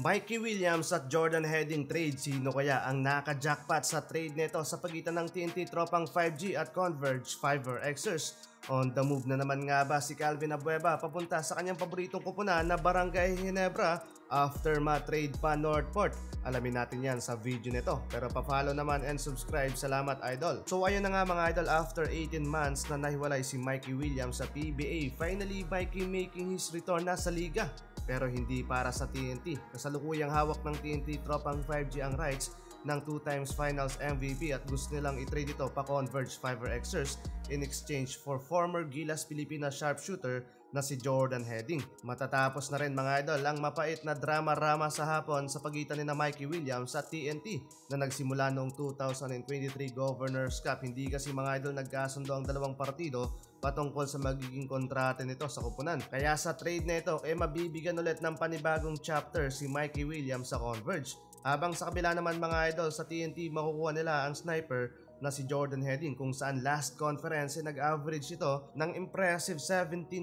Mikey Williams at Jordan Heading trade. Sino kaya ang naka-jackpot sa trade nito sa pagitan ng TNT Tropang 5G at Converge Fiverr Xers? On the move na naman nga ba si Calvin Abueva papunta sa kanyang paboritong kupunan na Barangay Ginebra after ma-trade pa Northport? Alamin natin yan sa video nito. Pero pa-follow naman and subscribe. Salamat, idol. So ayun na nga mga idol, after 18 months na nahiwalay si Mikey Williams sa PBA, finally Mikey making his return na sa liga. Pero hindi para sa TNT. Kasalukuyang hawak ng TNT Tropang 5G ang rights ng 2x finals MVP at gusto nilang i-trade ito pa Converge Fiverr Xers in exchange for former Gilas Pilipinas sharpshooter na si Jordan Heading. Matatapos na rin mga idol ang mapait na drama-rama sa hapon sa pagitan ni na Mikey Williams at TNT na nagsimula noong 2023 Governors Cup. Hindi kasi mga idol nagkasundo ang dalawang partido patungkol sa magiging kontrata nito sa kupunan. Kaya sa trade na ito mabibigyan ulit ng panibagong chapter si Mikey Williams sa Converge. Habang sa kabila naman mga idol sa TNT makukuha nila ang sniper na si Jordan Heading kung saan last conference nag-average ito ng impressive 17.7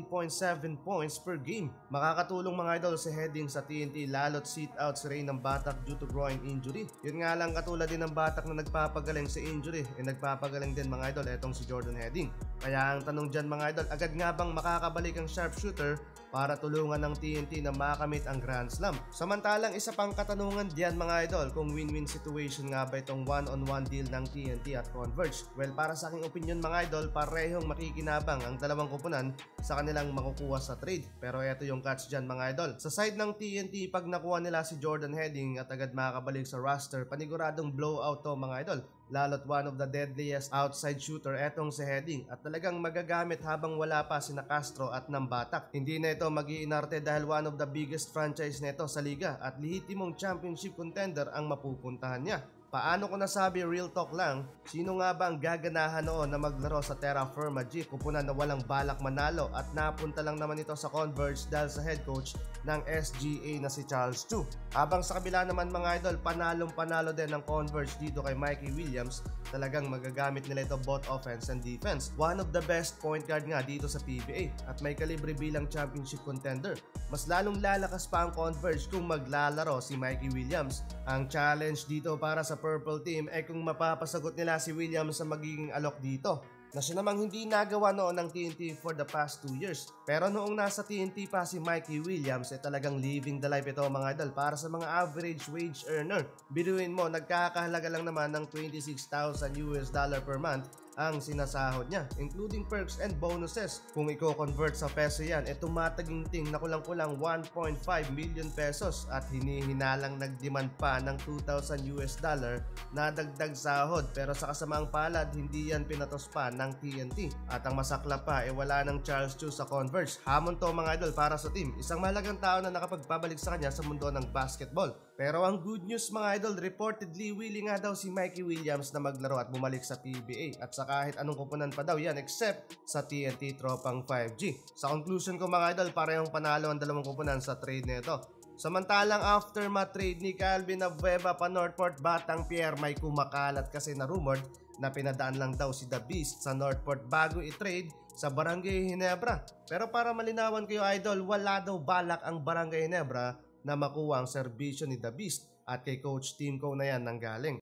points per game. Makakatulong mga idol si Heading sa TNT lalo't sit out si Ray ng Batak due to groin injury. Yun nga lang katulad din ng Batak na nagpapagaling sa injury, nagpapagaling din mga idol etong si Jordan Heading. Kaya ang tanong dyan mga idol, agad nga bang makakabalik ang sharpshooter para tulungan ng TNT na makamit ang Grand Slam? Samantalang isa pang katanungan diyan mga idol, kung win-win situation nga ba itong one-on-one deal ng TNT at Converge? Well, para sa aking opinion mga idol, parehong makikinabang ang dalawang kupunan sa kanilang makukuha sa trade. Pero eto yung catch dyan mga idol. Sa side ng TNT, pag nakuha nila si Jordan Heading at agad makakabalik sa roster, paniguradong blowout to mga idol. Lalo't one of the deadliest outside shooter etong si Heading at talagang magagamit habang wala pa sina Castro at ng Batak. Hindi na ito mag-iinarte dahil one of the biggest franchise nito sa liga at lehitimong championship contender ang mapupuntahan niya. Paano ko nasabi real talk lang, sino nga ba ang gaganahan noon na maglaro sa Terra Firma G, kupunan na walang balak manalo at napunta lang naman ito sa Converge dahil sa head coach ng SGA na si Charles Chu. Habang sa kabila naman mga idol, panalong-panalo din ng Converge dito kay Mikey Williams, talagang magagamit nila ito both offense and defense. One of the best point guard nga dito sa PBA at may kalibre bilang championship contender. Mas lalong lalakas pa ang Converge kung maglalaro si Mikey Williams. Ang challenge dito para sa Purple Team ay kung mapapasagot nila si Williams sa magiging alok dito na siya namang hindi nagawa noon ng TNT for the past 2 years. Pero noong nasa TNT pa si Mikey Williams ay talagang living the life ito mga idol para sa mga average wage earner. Biruin mo, nagkakahalaga lang naman ng $26,000 per month ang sinasahod niya, including perks and bonuses. Kung i-convert sa peso yan, tumataginting na kulang-kulang 1.5 million pesos at hinihinalang nagdemand pa ng $2,000 na dagdag sahod. Pero sa kasamaang palad, hindi yan pinatos pa ng TNT. At ang masaklap pa, wala ng Charles Chu sa Converge. Hamon to mga idol para sa team. Isang mahalagang tao na nakapagpabalik sa kanya sa mundo ng basketball. Pero ang good news mga idol, reportedly willing nga daw si Mikey Williams na maglaro at bumalik sa PBA at sa kahit anong kupunan pa daw yan except sa TNT Tropang 5G. Sa conclusion ko mga idol, parehong panalo ang dalawang kupunan sa trade nito. Samantalang after ma-trade ni Calvin Abueva pa Northport Batang Pierre, may kumakalat kasi na rumored na pinadaan lang daw si The Beast sa Northport bago i-trade sa Barangay Ginebra. Pero para malinawan kayo idol, wala daw balak ang Barangay Ginebra na makuha ang serbisyo ni The Beast at kay Coach Team Co na yan nanggaling.